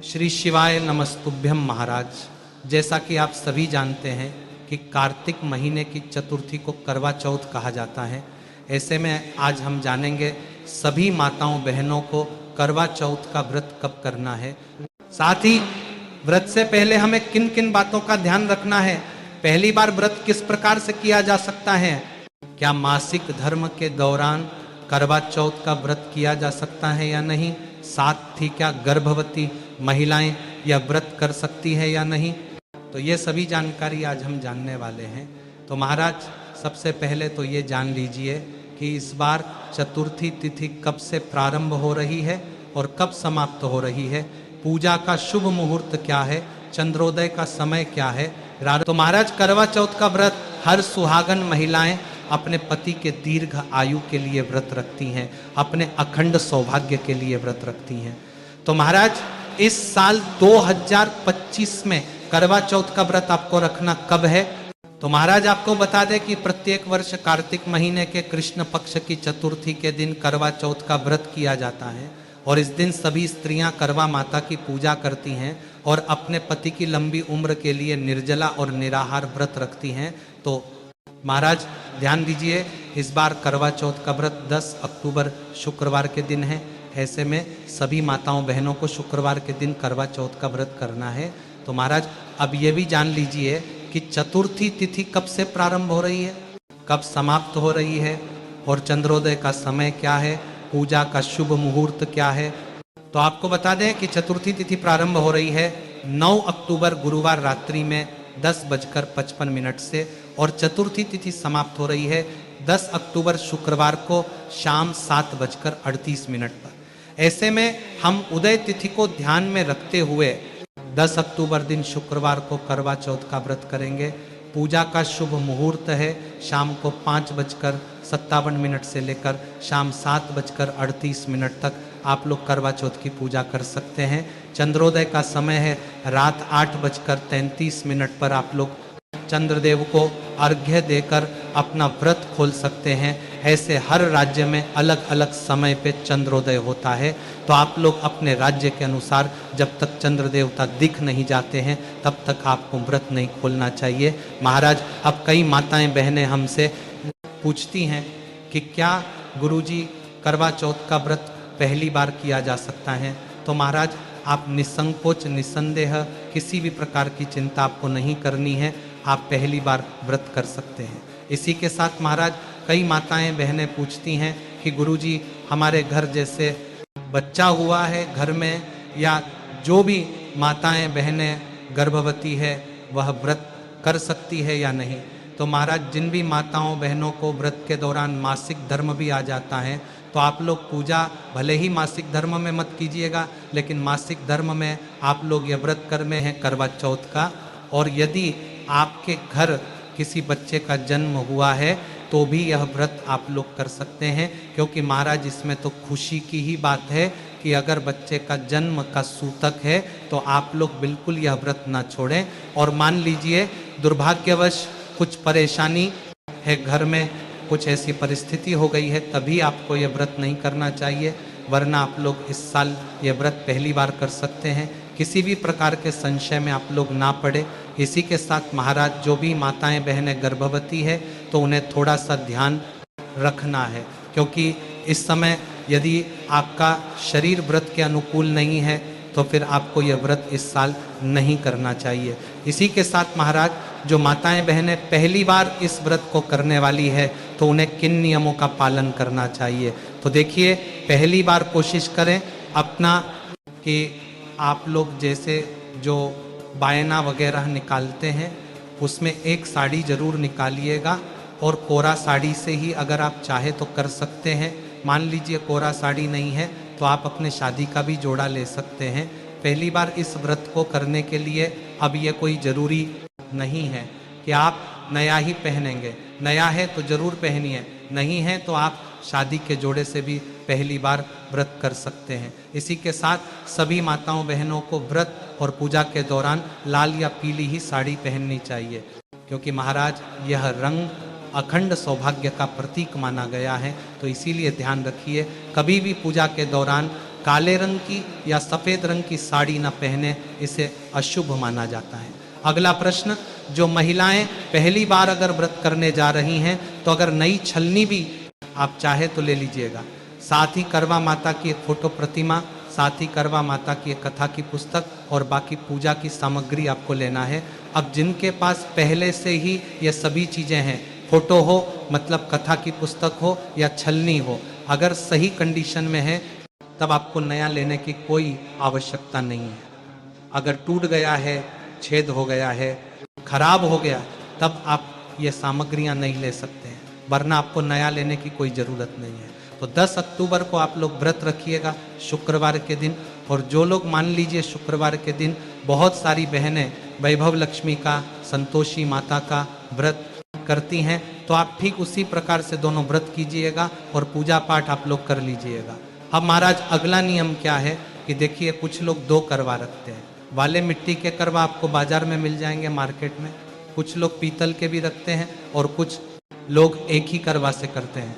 श्री शिवाय नमस्तुभ्यम महाराज। जैसा कि आप सभी जानते हैं कि कार्तिक महीने की चतुर्थी को करवा चौथ कहा जाता है। ऐसे में आज हम जानेंगे सभी माताओं बहनों को करवा चौथ का व्रत कब करना है, साथ ही व्रत से पहले हमें किन किन बातों का ध्यान रखना है, पहली बार व्रत किस प्रकार से किया जा सकता है, क्या मासिक धर्म के दौरान करवा चौथ का व्रत किया जा सकता है या नहीं, साथ ही क्या गर्भवती महिलाएं यह व्रत कर सकती है या नहीं। तो ये सभी जानकारी आज हम जानने वाले हैं। तो महाराज सबसे पहले तो ये जान लीजिए कि इस बार चतुर्थी तिथि कब से प्रारंभ हो रही है और कब समाप्त हो रही है, पूजा का शुभ मुहूर्त क्या है, चंद्रोदय का समय क्या है। तो महाराज करवा चौथ का व्रत हर सुहागन महिलाएं अपने पति के दीर्घ आयु के लिए व्रत रखती हैं, अपने अखंड सौभाग्य के लिए व्रत रखती हैं। तो महाराज इस साल 2025 में करवा चौथ का व्रत आपको रखना कब है। तो महाराज आपको बता दें कि प्रत्येक वर्ष कार्तिक महीने के कृष्ण पक्ष की चतुर्थी के दिन करवा चौथ का व्रत किया जाता है और इस दिन सभी स्त्रियां करवा माता की पूजा करती हैं और अपने पति की लंबी उम्र के लिए निर्जला और निराहार व्रत रखती हैं। तो महाराज ध्यान दीजिए, इस बार करवा चौथ का व्रत 10 अक्टूबर शुक्रवार के दिन है। ऐसे में सभी माताओं बहनों को शुक्रवार के दिन करवा चौथ का व्रत करना है। तो महाराज अब ये भी जान लीजिए कि चतुर्थी तिथि कब से प्रारंभ हो रही है, कब समाप्त हो रही है और चंद्रोदय का समय क्या है, पूजा का शुभ मुहूर्त क्या है। तो आपको बता दें कि चतुर्थी तिथि प्रारंभ हो रही है 9 अक्टूबर गुरुवार रात्रि में 10:55 से और चतुर्थी तिथि समाप्त हो रही है 10 अक्टूबर शुक्रवार को शाम 7:38 पर। ऐसे में हम उदय तिथि को ध्यान में रखते हुए 10 अक्टूबर दिन शुक्रवार को करवा चौथ का व्रत करेंगे। पूजा का शुभ मुहूर्त है शाम को 5:57 से लेकर शाम 7:38 तक आप लोग करवा चौथ की पूजा कर सकते हैं। चंद्रोदय का समय है रात 8:33 पर आप लोग चंद्रदेव को अर्घ्य देकर अपना व्रत खोल सकते हैं। ऐसे हर राज्य में अलग अलग समय पे चंद्रोदय होता है, तो आप लोग अपने राज्य के अनुसार जब तक चंद्र देवता दिख नहीं जाते हैं तब तक आपको व्रत नहीं खोलना चाहिए। महाराज अब कई माताएं बहनें हमसे पूछती हैं कि क्या गुरुजी करवा चौथ का व्रत पहली बार किया जा सकता है। तो महाराज आप निसंकोच निसंदेह किसी भी प्रकार की चिंता आपको नहीं करनी है, आप पहली बार व्रत कर सकते हैं। इसी के साथ महाराज कई माताएं बहनें पूछती हैं कि गुरुजी हमारे घर जैसे बच्चा हुआ है घर में, या जो भी माताएं बहनें गर्भवती है वह व्रत कर सकती है या नहीं। तो महाराज जिन भी माताओं बहनों को व्रत के दौरान मासिक धर्म भी आ जाता है तो आप लोग पूजा भले ही मासिक धर्म में मत कीजिएगा, लेकिन मासिक धर्म में आप लोग यह व्रत कर में हैं करवा चौथ का। और यदि आपके घर किसी बच्चे का जन्म हुआ है तो भी यह व्रत आप लोग कर सकते हैं, क्योंकि महाराज इसमें तो खुशी की ही बात है कि अगर बच्चे का जन्म का सूतक है तो आप लोग बिल्कुल यह व्रत ना छोड़ें। और मान लीजिए दुर्भाग्यवश कुछ परेशानी है घर में, कुछ ऐसी परिस्थिति हो गई है, तभी आपको यह व्रत नहीं करना चाहिए, वरना आप लोग इस साल यह व्रत पहली बार कर सकते हैं। किसी भी प्रकार के संशय में आप लोग ना पड़े। इसी के साथ महाराज जो भी माताएं बहनें गर्भवती है तो उन्हें थोड़ा सा ध्यान रखना है, क्योंकि इस समय यदि आपका शरीर व्रत के अनुकूल नहीं है तो फिर आपको यह व्रत इस साल नहीं करना चाहिए। इसी के साथ महाराज जो माताएं बहनें पहली बार इस व्रत को करने वाली है तो उन्हें किन नियमों का पालन करना चाहिए। तो देखिए, पहली बार कोशिश करें अपना कि आप लोग जैसे जो बायना वगैरह निकालते हैं उसमें एक साड़ी ज़रूर निकालिएगा, और कोरा साड़ी से ही अगर आप चाहे तो कर सकते हैं। मान लीजिए कोरा साड़ी नहीं है तो आप अपने शादी का भी जोड़ा ले सकते हैं। पहली बार इस व्रत को करने के लिए अब ये कोई ज़रूरी नहीं है कि आप नया ही पहनेंगे, नया है तो ज़रूर पहनिए, नहीं है तो आप शादी के जोड़े से भी पहली बार व्रत कर सकते हैं। इसी के साथ सभी माताओं बहनों को व्रत और पूजा के दौरान लाल या पीली ही साड़ी पहननी चाहिए, क्योंकि महाराज यह रंग अखंड सौभाग्य का प्रतीक माना गया है। तो इसीलिए ध्यान रखिए, कभी भी पूजा के दौरान काले रंग की या सफ़ेद रंग की साड़ी ना पहने, इसे अशुभ माना जाता है। अगला प्रश्न, जो महिलाएं पहली बार अगर व्रत करने जा रही हैं तो अगर नई छलनी भी आप चाहे तो ले लीजिएगा। साथ ही करवा माता की एक फोटो प्रतिमा, साथ ही करवा माता की एक कथा की पुस्तक और बाकी पूजा की सामग्री आपको लेना है। अब जिनके पास पहले से ही ये सभी चीज़ें हैं, फोटो हो मतलब कथा की पुस्तक हो या छलनी हो, अगर सही कंडीशन में है तब आपको नया लेने की कोई आवश्यकता नहीं है। अगर टूट गया है, छेद हो गया है, खराब हो गया, तब आप ये सामग्रियां नहीं ले सकते हैं, वरना आपको नया लेने की कोई ज़रूरत नहीं है। तो 10 अक्टूबर को आप लोग व्रत रखिएगा शुक्रवार के दिन। और जो लोग मान लीजिए शुक्रवार के दिन बहुत सारी बहनें वैभव लक्ष्मी का, संतोषी माता का व्रत करती हैं, तो आप ठीक उसी प्रकार से दोनों व्रत कीजिएगा और पूजा पाठ आप लोग कर लीजिएगा। अब महाराज अगला नियम क्या है कि देखिए, कुछ लोग 2 करवा रखते हैं। वाले मिट्टी के करवा आपको बाजार में मिल जाएंगे मार्केट में, कुछ लोग पीतल के भी रखते हैं और कुछ लोग एक ही करवा से करते हैं।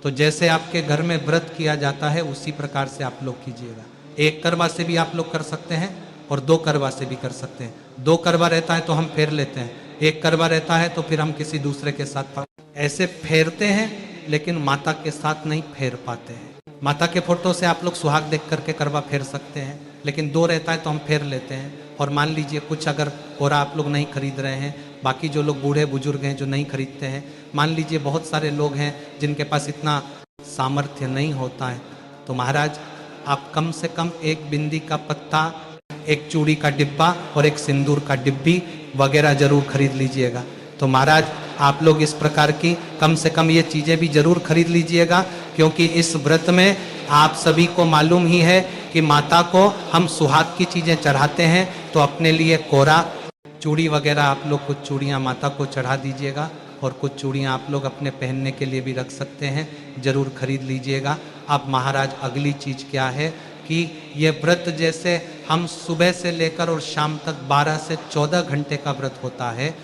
तो जैसे आपके घर में व्रत किया जाता है उसी प्रकार से आप लोग कीजिएगा। एक करवा से भी आप लोग कर सकते हैं और 2 करवा से भी कर सकते हैं। 2 करवा रहता है तो हम फेर लेते हैं, 1 करवा रहता है तो फिर हम किसी दूसरे के साथ ऐसे फेरते हैं, लेकिन माता के साथ नहीं फेर पाते हैं। माता के फोटो से आप लोग सुहाग देख करके करवा फेर सकते हैं, लेकिन 2 रहता है तो हम फेर लेते हैं। और मान लीजिए कुछ अगर कोरा आप लोग नहीं खरीद रहे हैं, बाकी जो लोग बूढ़े बुजुर्ग हैं जो नहीं खरीदते हैं, मान लीजिए बहुत सारे लोग हैं जिनके पास इतना सामर्थ्य नहीं होता है, तो महाराज आप कम से कम 1 बिंदी का पत्ता, 1 चूड़ी का डिब्बा और 1 सिंदूर का डिब्बी वगैरह जरूर खरीद लीजिएगा। तो महाराज आप लोग इस प्रकार की कम से कम ये चीज़ें भी जरूर खरीद लीजिएगा, क्योंकि इस व्रत में आप सभी को मालूम ही है कि माता को हम सुहाग की चीज़ें चढ़ाते हैं, तो अपने लिए कोरा चूड़ी वगैरह आप लोग कुछ चूड़ियाँ माता को चढ़ा दीजिएगा और कुछ चूड़ियाँ आप लोग अपने पहनने के लिए भी रख सकते हैं, जरूर खरीद लीजिएगा। अब महाराज अगली चीज़ क्या है कि ये व्रत जैसे हम सुबह से लेकर और शाम तक 12 से 14 घंटे का व्रत होता है।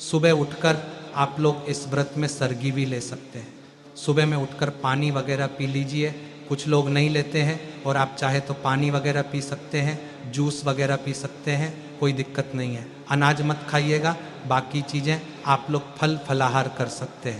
सुबह उठकर आप लोग इस व्रत में सरगी भी ले सकते हैं। सुबह में उठकर पानी वगैरह पी लीजिए, कुछ लोग नहीं लेते हैं और आप चाहे तो पानी वगैरह पी सकते हैं, जूस वगैरह पी सकते हैं, कोई दिक्कत नहीं है। अनाज मत खाइएगा, बाकी चीज़ें आप लोग फल फलाहार कर सकते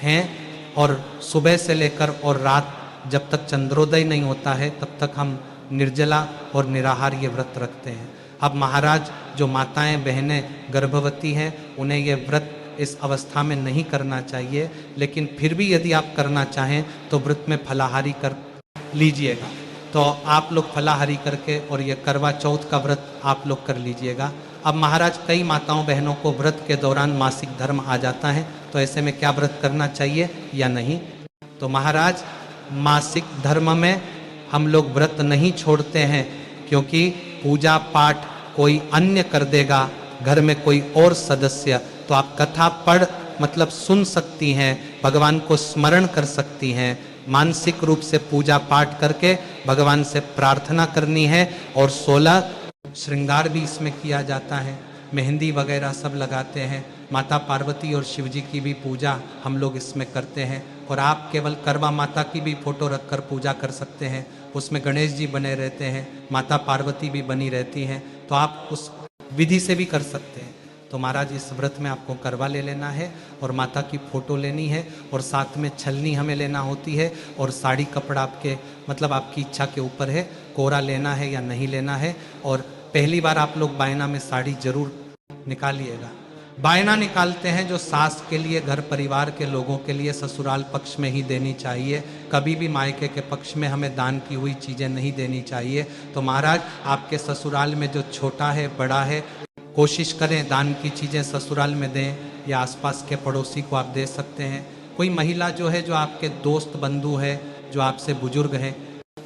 हैं। और सुबह से लेकर और रात जब तक चंद्रोदय नहीं होता है तब तक हम निर्जला और निराहार ये व्रत रखते हैं। अब महाराज जो माताएं बहनें गर्भवती हैं उन्हें ये व्रत इस अवस्था में नहीं करना चाहिए, लेकिन फिर भी यदि आप करना चाहें तो व्रत में फलाहारी कर लीजिएगा। तो आप लोग फलाहारी करके और ये करवा चौथ का व्रत आप लोग कर लीजिएगा। अब महाराज कई माताओं बहनों को व्रत के दौरान मासिक धर्म आ जाता है, तो ऐसे में क्या व्रत करना चाहिए या नहीं? तो महाराज मासिक धर्म में हम लोग व्रत नहीं छोड़ते हैं, क्योंकि पूजा पाठ कोई अन्य कर देगा, घर में कोई और सदस्य, तो आप कथा पढ़ मतलब सुन सकती हैं, भगवान को स्मरण कर सकती हैं, मानसिक रूप से पूजा पाठ करके भगवान से प्रार्थना करनी है। और 16 श्रृंगार भी इसमें किया जाता है, मेहंदी वगैरह सब लगाते हैं, माता पार्वती और शिव जी की भी पूजा हम लोग इसमें करते हैं। और आप केवल करवा माता की भी फोटो रखकर पूजा कर सकते हैं, उसमें गणेश जी बने रहते हैं, माता पार्वती भी बनी रहती हैं, तो आप उस विधि से भी कर सकते हैं। तो महाराज इस व्रत में आपको करवा ले लेना है और माता की फोटो लेनी है और साथ में छलनी हमें लेना होती है और साड़ी कपड़ा आपके मतलब आपकी इच्छा के ऊपर है, कोरा लेना है या नहीं लेना है। और पहली बार आप लोग बायना में साड़ी जरूर निकालिएगा। बायना निकालते हैं जो सास के लिए, घर परिवार के लोगों के लिए ससुराल पक्ष में ही देनी चाहिए, कभी भी मायके के पक्ष में हमें दान की हुई चीज़ें नहीं देनी चाहिए। तो महाराज आपके ससुराल में जो छोटा है बड़ा है, कोशिश करें दान की चीज़ें ससुराल में दें या आसपास के पड़ोसी को आप दे सकते हैं। कोई महिला जो है जो आपके दोस्त बंधु है, जो आपसे बुजुर्ग हैं,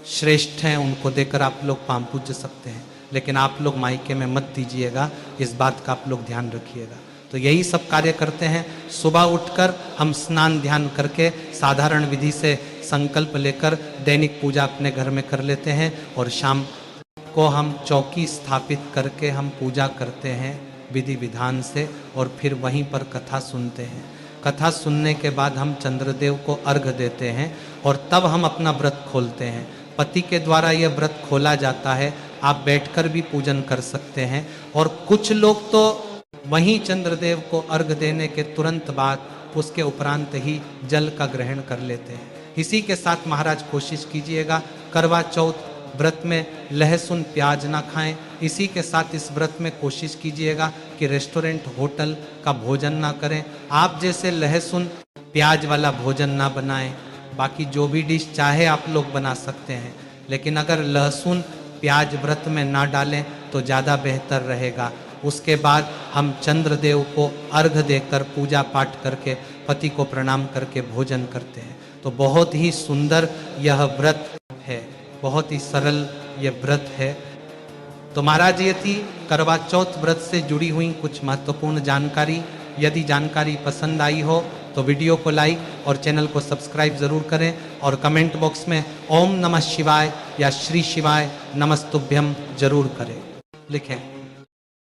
श्रेष्ठ हैं, उनको देकर आप लोग पाँव पूज सकते हैं, लेकिन आप लोग मायके में मत दीजिएगा, इस बात का आप लोग ध्यान रखिएगा। तो यही सब कार्य करते हैं। सुबह उठकर हम स्नान ध्यान करके साधारण विधि से संकल्प लेकर दैनिक पूजा अपने घर में कर लेते हैं और शाम को हम चौकी स्थापित करके हम पूजा करते हैं विधि विधान से और फिर वहीं पर कथा सुनते हैं। कथा सुनने के बाद हम चंद्रदेव को अर्घ देते हैं और तब हम अपना व्रत खोलते हैं। पति के द्वारा यह व्रत खोला जाता है। आप बैठकर भी पूजन कर सकते हैं। और कुछ लोग तो वहीं चंद्रदेव को अर्घ देने के तुरंत बाद उसके उपरांत ही जल का ग्रहण कर लेते हैं। इसी के साथ महाराज कोशिश कीजिएगा करवा चौथ व्रत में लहसुन प्याज ना खाएं। इसी के साथ इस व्रत में कोशिश कीजिएगा कि रेस्टोरेंट होटल का भोजन ना करें। आप जैसे लहसुन प्याज वाला भोजन ना बनाएं। बाकी जो भी डिश चाहे आप लोग बना सकते हैं, लेकिन अगर लहसुन प्याज व्रत में ना डालें तो ज़्यादा बेहतर रहेगा। उसके बाद हम चंद्रदेव को अर्घ देकर पूजा पाठ करके पति को प्रणाम करके भोजन करते हैं। तो बहुत ही सुंदर यह व्रत है, बहुत ही सरल यह व्रत है। तो महाराज ये थी करवा चौथ व्रत से जुड़ी हुई कुछ महत्वपूर्ण जानकारी। यदि जानकारी पसंद आई हो तो वीडियो को लाइक और चैनल को सब्सक्राइब ज़रूर करें और कमेंट बॉक्स में ओम नमः शिवाय या श्री शिवाय नमस्तुभ्यम जरूर करें, लिखें।